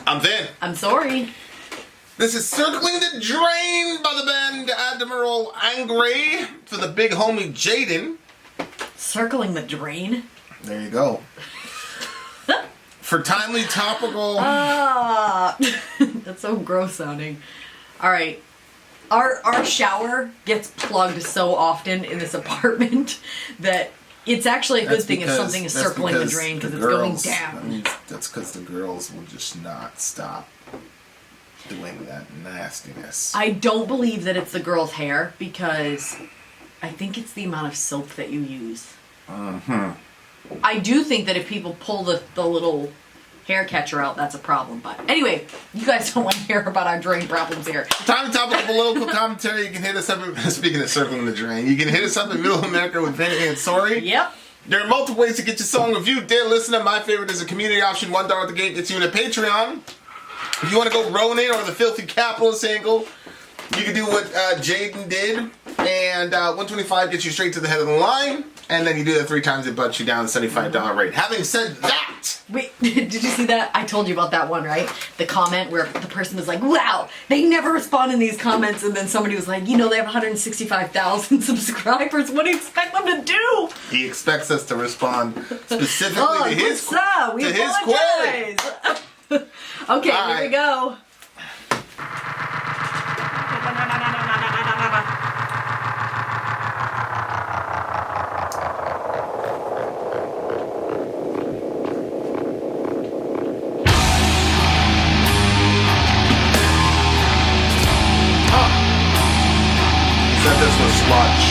I'm Vin. I'm Sori. This is Circling the Drain by the band Admiral Angry for the big homie Jaden. Circling the drain? There you go. For timely topical... That's so gross sounding. Alright. Our shower gets plugged so often in this apartment that it's actually a good thing if something is circling the drain because it's going down. I mean, that's because the girls will just not stop doing that nastiness. I don't believe that it's the girl's hair because I think it's the amount of soap that you use. I do think that if people pull the little hair catcher out, that's a problem. But anyway, you guys don't want to hear about our drain problems here. Time to topical political commentary. You can hit us up, speaking of circling the drain, you can hit us up in Middle America with Vin and Sori. Yep. There are multiple ways to get your song reviewed. Dear listener, my favorite is a community option. $1 at the gate gets you in a Patreon. If you want to go Ronin or the Filthy Capitalist angle, you can do what Jaden did. And $125 gets you straight to the head of the line. And then you do that 3 times, it butts you down to $75 rate. Having said that... Wait, did you see that? I told you about that one, right? The comment where the person was like, wow, they never respond in these comments. And then somebody was like, you know, they have 165,000 subscribers. What do you expect them to do? He expects us to respond specifically to his query. Okay, here we go. Said this was sludge.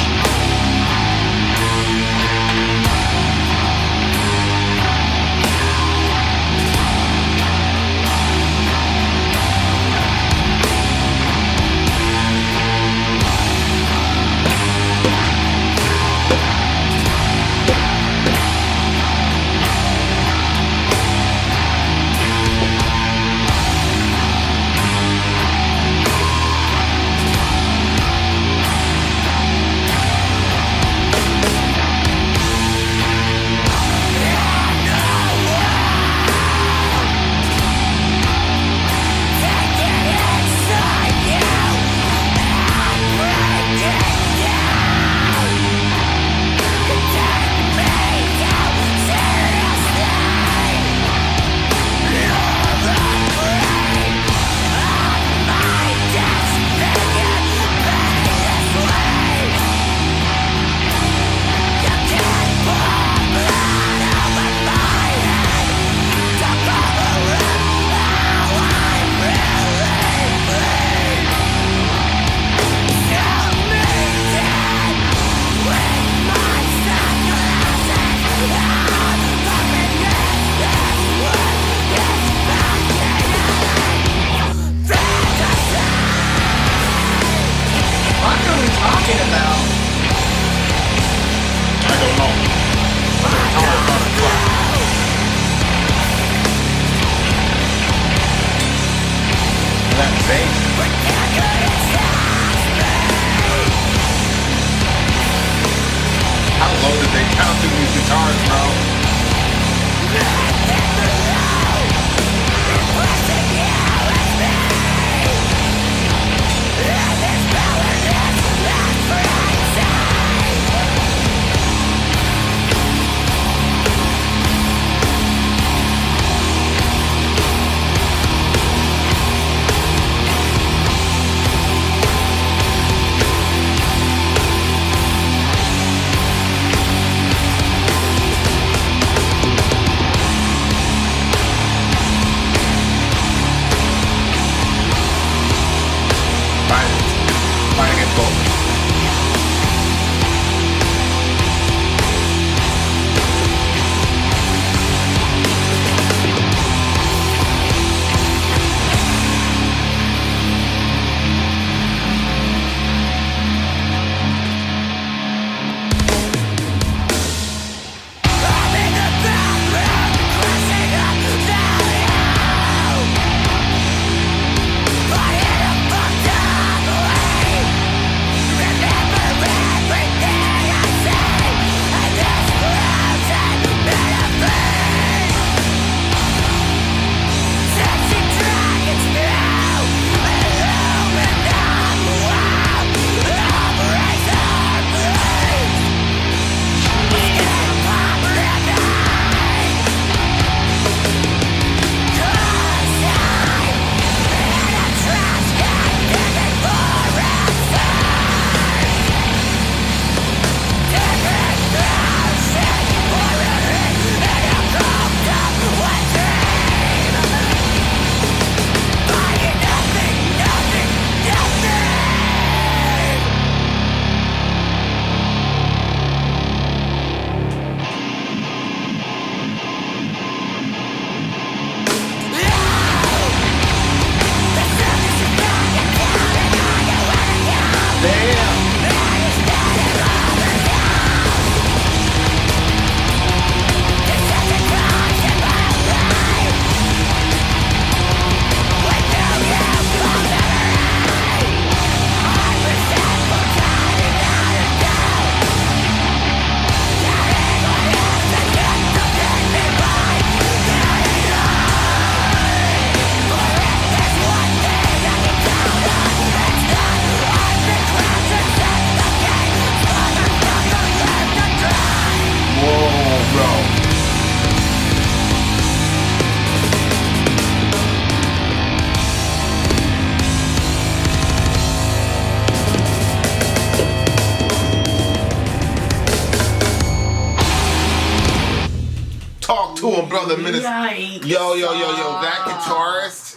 Talk to him, brother minister. Yikes. Yo.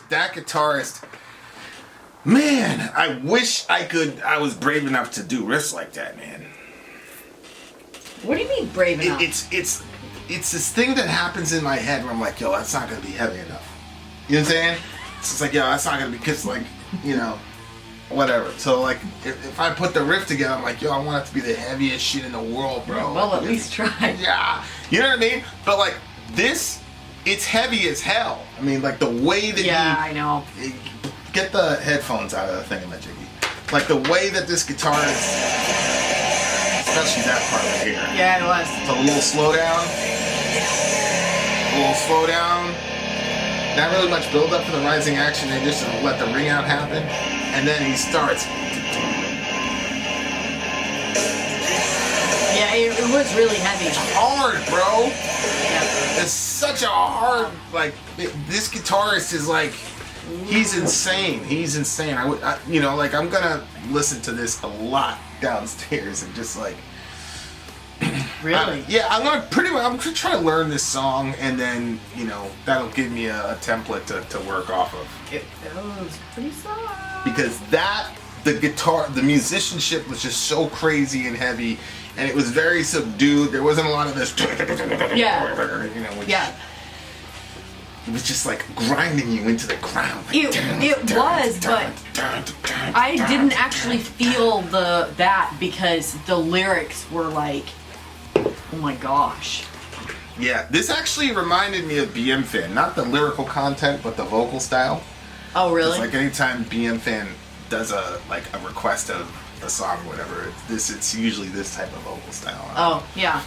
That guitarist. Man, I wish I was brave enough to do riffs like that, man. What do you mean brave enough? It's this thing that happens in my head where I'm like, yo, that's not gonna be heavy enough. You know what I'm saying? It's just like, yo, that's not gonna be, cause like, you know, whatever. So like, if I put the riff together, I'm like, yo, I want it to be the heaviest shit in the world, bro. Well, at least try. Yeah, you know what I mean? But like this, it's heavy as hell. I mean, like the way that I know. Get the headphones out of the thingamajiggy. Like the way that this guitar is, especially that part right here. Yeah, it was. So a little slowdown. Not really much build up for the rising action. They just let the ring out happen, and then he starts. Yeah, it was really heavy. Hard, bro. Yeah. It's such a hard, like, this guitarist is like, he's insane. You know, like, I'm gonna listen to this a lot downstairs and just like. Really? I'm gonna try to learn this song, and then, you know, that'll give me a template to work off of. It was pretty soft. Because the musicianship was just so crazy and heavy, and it was very subdued. There wasn't a lot of this. Yeah. You know, which, yeah. It was just like grinding you into the ground. Like, It was, but I didn't actually feel that because the lyrics were like, oh my gosh. Yeah, this actually reminded me of BM Fan. Not the lyrical content, but the vocal style. Oh, really? It's like anytime BM Fan does a request of a song or whatever, it's usually this type of vocal style. Oh, yeah.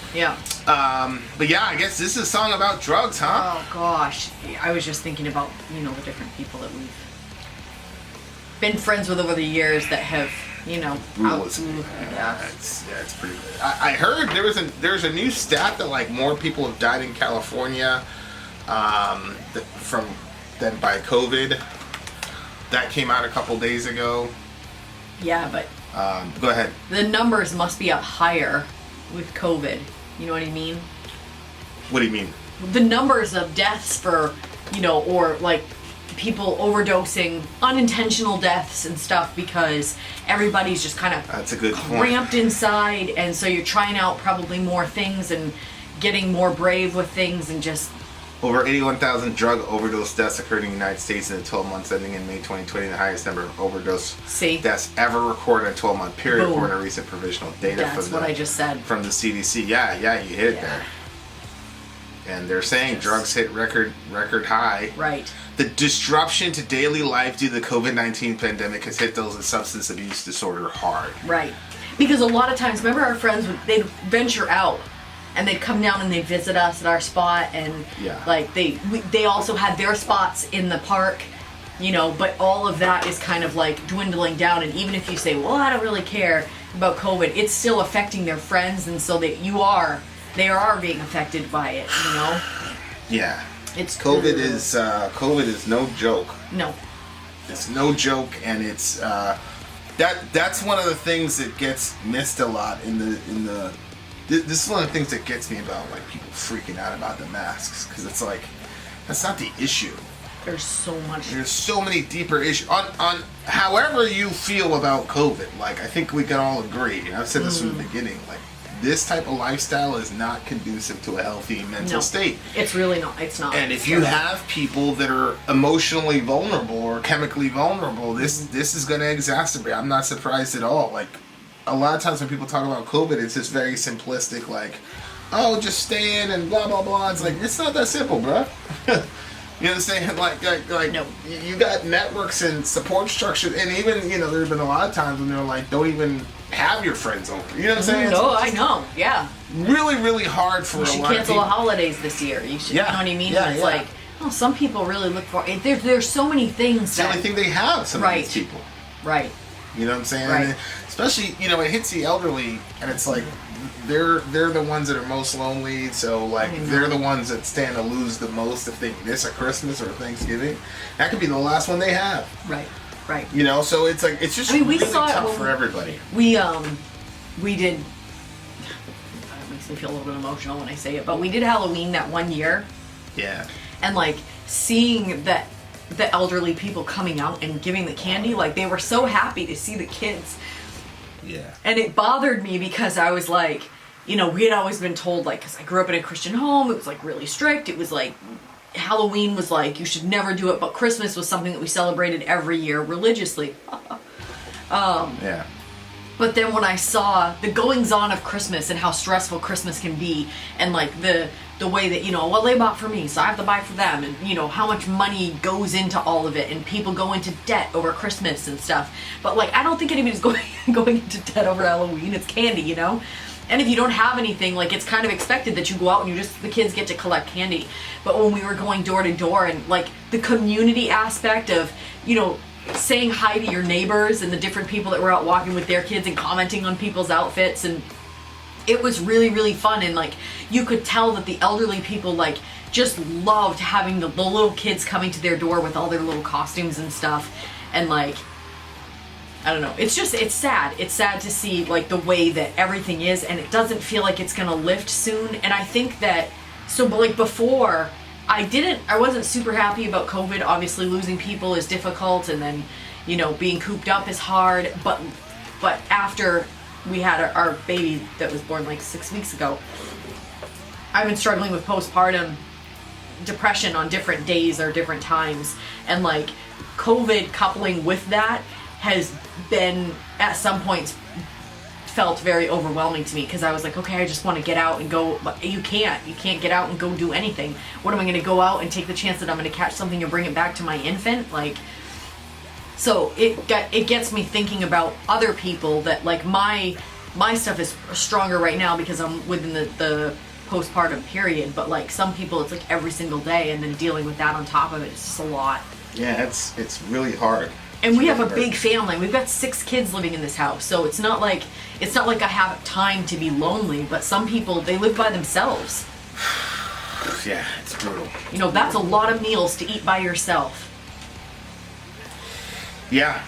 But yeah, I guess this is a song about drugs, huh? Oh gosh, I was just thinking about, you know, the different people that we've been friends with over the years that have, you know, it's pretty good. I heard there's a new stat that like more people have died in California than by COVID. That came out a couple days ago. Yeah, but go ahead. the numbers must be up higher with COVID. You know what I mean? What do you mean? The numbers of deaths for, you know, or like people overdosing, unintentional deaths and stuff because everybody's just kind of That's a good cramped point. inside, and so you're trying out probably more things and getting more brave with things and just. Over 81,000 drug overdose deaths occurred in the United States in the 12 months ending in May 2020, the highest number of overdose deaths ever recorded in a 12-month period, Boom. according to recent provisional data That's what I just said. From the CDC. Yeah, you hit it there. And they're saying drugs hit record high. Right. The disruption to daily life due to the COVID-19 pandemic has hit those with substance abuse disorder hard. Right. Because a lot of times, remember our friends, they'd venture out and they'd come down and they'd visit us at our spot, and like they also had their spots in the park, you know, but all of that is kind of like dwindling down, and even if you say, well, I don't really care about COVID, it's still affecting their friends, and so they are being affected by it, you know? Yeah. It's COVID is no joke. No. It's no joke, and it's that's one of the things that gets missed a lot in the this is one of the things that gets me about like people freaking out about the masks, because it's like that's not the issue. There's so many deeper issues on however you feel about COVID. Like I think we can all agree, and I've said this from the beginning, like this type of lifestyle is not conducive to a healthy mental state. It's really not. It's not. And if you have people that are emotionally vulnerable or chemically vulnerable, this is going to exacerbate. I'm not surprised at all. Like a lot of times when people talk about COVID, it's just very simplistic, like, oh, just stay in and blah blah blah. It's like it's not that simple, bro. You know what I'm saying? Like no. You got networks and support structures, and even there's been a lot of times when they're like, don't even have your friends over. You know what I'm saying? No, I know. Yeah. Really, really hard for a lot of people. You should cancel the holidays this year. You should. You know what I mean? It's like, oh, some people really look for. There's so many things. It's the only thing they have. Some of these people. Right. You know what I'm saying? Right. And especially, it hits the elderly, and it's like they're the ones that are most lonely. So like they're the ones that stand to lose the most if they miss a Christmas or a Thanksgiving. That could be the last one they have. Right. Right. So it's like it's just really tough for everybody. We did. We me feel a little bit emotional when I say it, but we did Halloween that one year. Yeah. And like seeing that the elderly people coming out and giving the candy, like they were so happy to see the kids. Yeah. And it bothered me because I was like, you know, we had always been told, like, because I grew up in a Christian home, it was like really strict. It was like Halloween was like you should never do it, but Christmas was something that we celebrated every year religiously. Yeah. But then when I saw the goings on of Christmas and how stressful Christmas can be, and like the way that, you know, well, they bought for me, so I have to buy for them, and you know how much money goes into all of it, and people go into debt over Christmas and stuff. But like, I don't think anybody's going into debt over Halloween. It's candy, you know. And if you don't have anything, like, it's kind of expected that you go out and the kids get to collect candy. But when we were going door to door, and like the community aspect of, you know, saying hi to your neighbors and the different people that were out walking with their kids and commenting on people's outfits, and it was really, really fun. And like, you could tell that the elderly people like just loved having the little kids coming to their door with all their little costumes and stuff. And like, I don't know, it's sad. It's sad to see like the way that everything is, and it doesn't feel like it's gonna lift soon. And I think that, so like before, I wasn't super happy about COVID. Obviously losing people is difficult, and then, you know, being cooped up is hard. But after we had our baby that was born like 6 weeks ago, I've been struggling with postpartum depression on different days or different times. And like COVID coupling with that has been at some points felt very overwhelming to me, because I was like, okay, I just want to get out and go, but you can't get out and go do anything. What am I going to go out and take the chance that I'm going to catch something and bring it back to my infant? Like, so it gets me thinking about other people that like my stuff is stronger right now because I'm within the postpartum period, but like some people it's like every single day, and then dealing with that on top of it, it's just a lot. Yeah, it's really hard. And we have a big family. We've got 6 kids living in this house, so it's not like I have time to be lonely. But some people, they live by themselves. Yeah, it's brutal. You know, that's a lot of meals to eat by yourself. Yeah,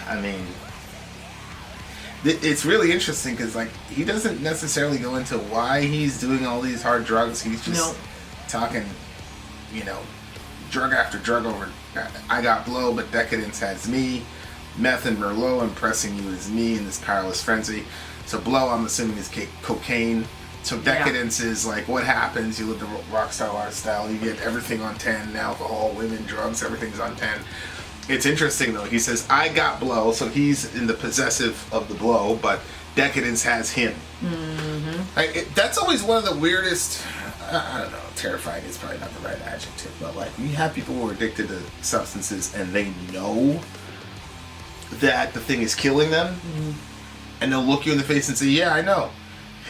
I mean, it's really interesting because like he doesn't necessarily go into why he's doing all these hard drugs. He's just talking, you know, drug after drug over. I got blow, but decadence has me. Meth and Merlot impressing you is me in this powerless frenzy. So blow, I'm assuming, is cocaine. So decadence is like what happens. You live the rock star lifestyle. You get everything on 10. Alcohol, women, drugs, everything's on 10. It's interesting though. He says, I got blow, so he's in the possessive of the blow, but decadence has him. Mm-hmm. That's always one of the weirdest, I don't know, terrifying is probably not the right adjective, but like you have people who are addicted to substances and they know that the thing is killing them, and they'll look you in the face and say, yeah, I know.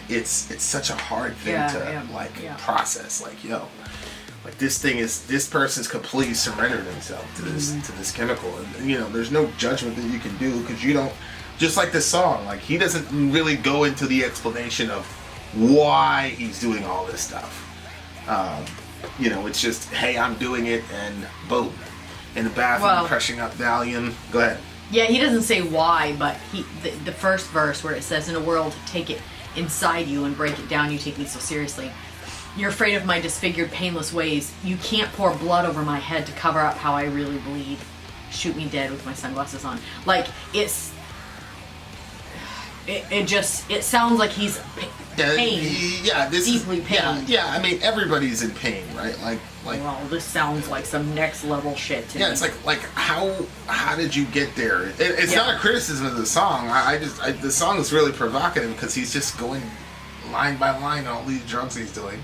It's such a hard thing to process. Like, yo, like this person's completely surrendered himself to this chemical, and you know, there's no judgment that you can do because you don't. Just like this song, like he doesn't really go into the explanation of why he's doing all this stuff. You know, it's just, hey, I'm doing it, and boom, in the bathroom, crushing up Valium. Go ahead. Yeah, he doesn't say why, but the first verse where it says, in a world, take it inside you and break it down, you take me so seriously. You're afraid of my disfigured, painless ways. You can't pour blood over my head to cover up how I really bleed. Shoot me dead with my sunglasses on. Like, it sounds like he's pain. Deeply pain. Yeah, I mean, everybody's in pain, right? Like. Well, this sounds like some next level shit to me. Yeah, it's like how did you get there? It's not a criticism of the song. The song is really provocative because he's just going line by line all these drugs he's doing.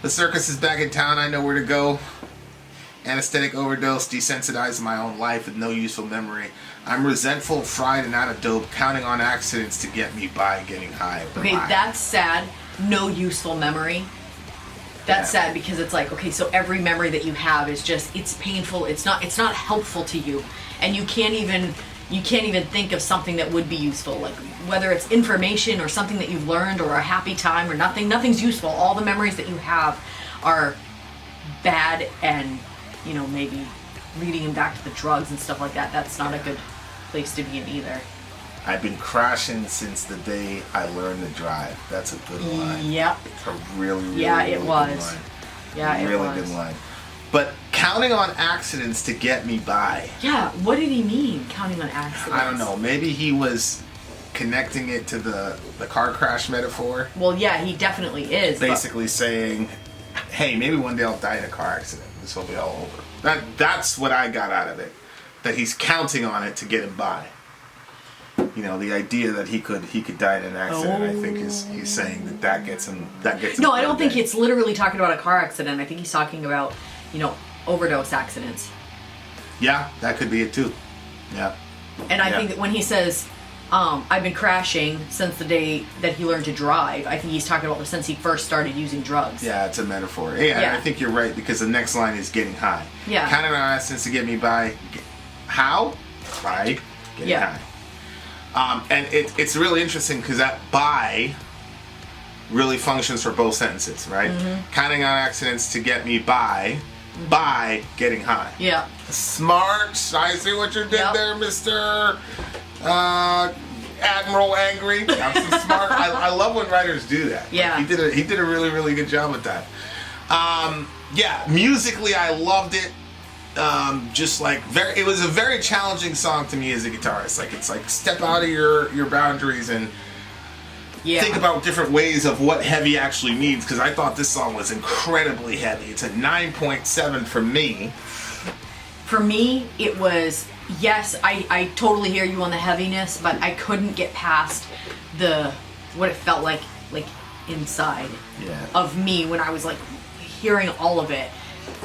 The circus is back in town. I know where to go. Anesthetic overdose, desensitized my own life with no useful memory. I'm resentful, fried, and out of dope, counting on accidents to get me by getting high. Okay, that's sad. No useful memory. That's sad because it's like, okay, so every memory that you have is just, it's painful. It's not helpful to you, and you can't even think of something that would be useful, like whether it's information or something that you've learned or a happy time or nothing. Nothing's useful. All the memories that you have are bad, and you know, maybe leading him back to the drugs and stuff like that. That's not a good place to be in either. I've been crashing since the day I learned to drive. That's a good line. Yep. It's a really, really, Yeah, really it good was. line. Yeah, it really was. good line. But counting on accidents to get me by. Yeah, what did he mean, counting on accidents? I don't know. Maybe he was connecting it to the car crash metaphor. Well, yeah, he definitely is. Basically saying, hey, maybe one day I'll die in a car accident. This will be all over. That's what I got out of it. That he's counting on it to get him by. You know, the idea that he could die in an accident, I think he's saying that gets him. No, I don't think it's literally talking about a car accident. I think he's talking about, overdose accidents. Yeah, that could be it too. Yeah. And I think that when he says, I've been crashing since the day that he learned to drive, I think he's talking about since he first started using drugs. Yeah, it's a metaphor. Yeah, I think you're right, because the next line is getting high. Yeah. Counting on accidents to get me by. How? By getting high. And it's really interesting because that by really functions for both sentences, right? Mm-hmm. Counting on accidents to get me by getting high. Yeah. Smart. I see what you did there, Mr. Admiral Angry. That's so smart. I love when writers do that. Yeah. Like, he did a really, really good job with that. Musically I loved it. It was a very challenging song to me as a guitarist. It's like step out of your boundaries and think about different ways of what heavy actually means, because I thought this song was incredibly heavy. It's a 9.7 for me. For me, it was, yes, I totally hear you on the heaviness, but I couldn't get past what it felt like inside of me when I was hearing all of it.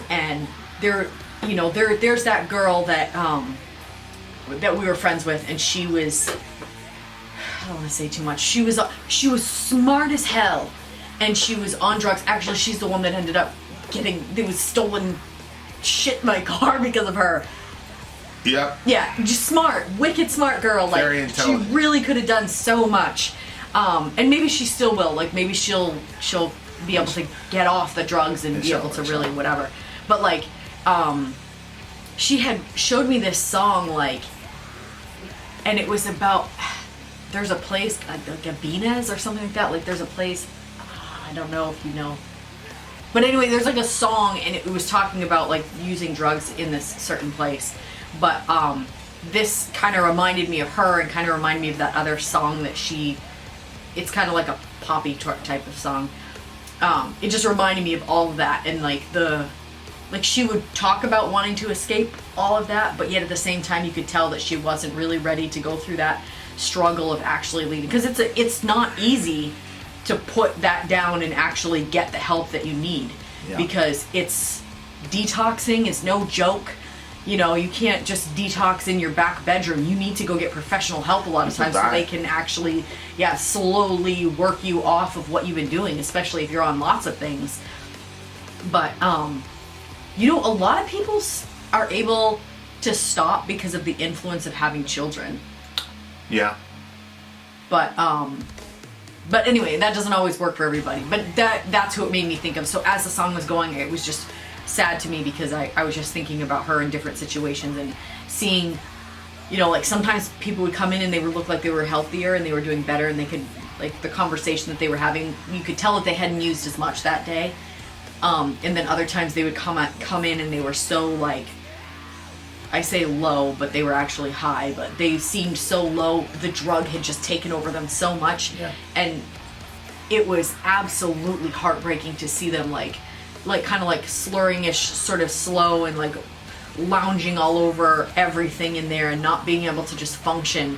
And there's that girl that we were friends with, and she was, I don't want to say too much. She was smart as hell, and she was on drugs. Actually, she's the one that ended up there was stolen shit in my car because of her. Yep. Yeah, just smart, wicked smart girl. Very intelligent. She really could have done so much, and maybe she still will. Maybe she'll be able to get off the drugs and be able to really whatever. But she had showed me this song, and it was about, there's a place, Gabinez or something like that. There's a place, I don't know if you know. But anyway, there's a song, and it was talking about using drugs in this certain place. But this kind of reminded me of her, and kind of reminded me of that other song that it's kind of like a poppy type of song. It just reminded me of all of that, and she would talk about wanting to escape all of that, but yet at the same time you could tell that she wasn't really ready to go through that struggle of actually leaving, because it's not easy to put that down and actually get the help that you need, because it's detoxing is no joke. You can't just detox in your back bedroom. You need to go get professional help a lot of times so they can actually slowly work you off of what you've been doing, especially if you're on lots of things. But a lot of people are able to stop because of the influence of having children. Yeah. But anyway, that doesn't always work for everybody. But that's who it made me think of. So as the song was going, it was just sad to me, because I was just thinking about her in different situations and seeing, sometimes people would come in and they would look like they were healthier and they were doing better, and they could, the conversation that they were having, you could tell that they hadn't used as much that day. And then other times they would come in and they were so I say low, but they were actually high, but they seemed so low. The drug had just taken over them so much. Yeah. And it was absolutely heartbreaking to see them kind of slurring-ish, sort of slow, and lounging all over everything in there and not being able to just function,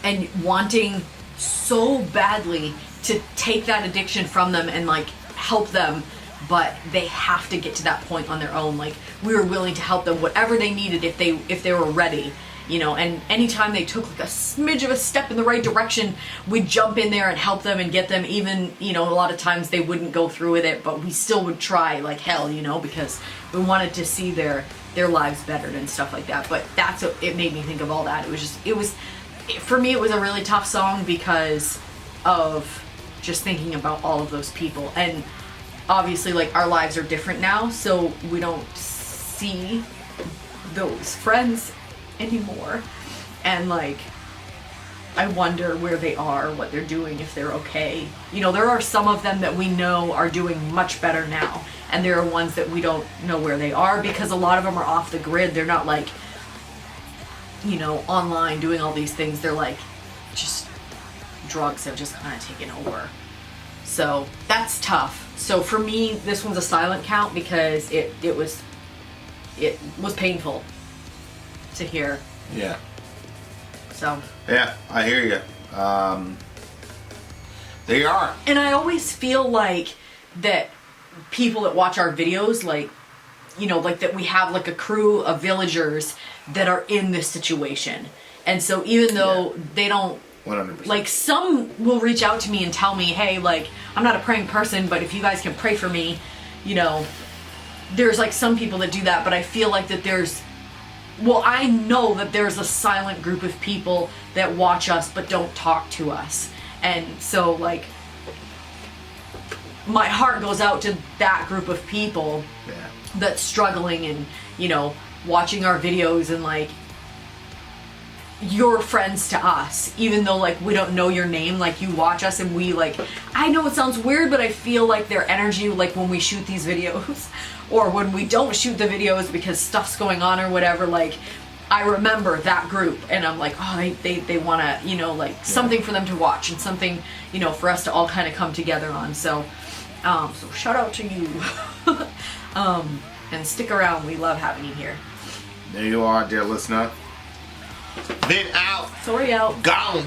and wanting so badly to take that addiction from them and help them, but they have to get to that point on their own. We were willing to help them whatever they needed if they were ready, and anytime they took a smidge of a step in the right direction, we'd jump in there and help them and get them. Even a lot of times they wouldn't go through with it, but we still would try hell, because we wanted to see their lives bettered and stuff like that. But that's what it made me think of all that. For me, it was a really tough song because of just thinking about all of those people. And obviously our lives are different now, so we don't see those friends anymore, and I wonder where they are, what they're doing, if they're okay. You know, there are some of them that we know are doing much better now, and there are ones that we don't know where they are because a lot of them are off the grid. They're not like, you know, online doing all these things. They're like, just drugs have just kind of taken over. So that's tough. So for me, this one's a silent count because it was painful to hear. Yeah. So. Yeah, I hear you. They are. And I always feel like that people that watch our videos, like, you know, like that we have like a crew of villagers that are in this situation. And so even though they don't, 100%. like, some will reach out to me and tell me, hey, like, I'm not a praying person, but if you guys can pray for me, you know, there's like some people that do that, but I feel like that I know that there's a silent group of people that watch us but don't talk to us. And so, like, my heart goes out to that group of people that's struggling and, you know, watching our videos and, like, you're friends to us, even though, like, we don't know your name. Like, you watch us and we, like, I know it sounds weird, but I feel like their energy, like, when we shoot these videos or when we don't shoot the videos because stuff's going on or whatever, like, I remember that group and I'm like, oh, they want to, you know, like, something for them to watch and something, you know, for us to all kind of come together on. So shout out to you. And stick around. We love having you here. There you are, dear listener. Vin out. Sori out. Gone.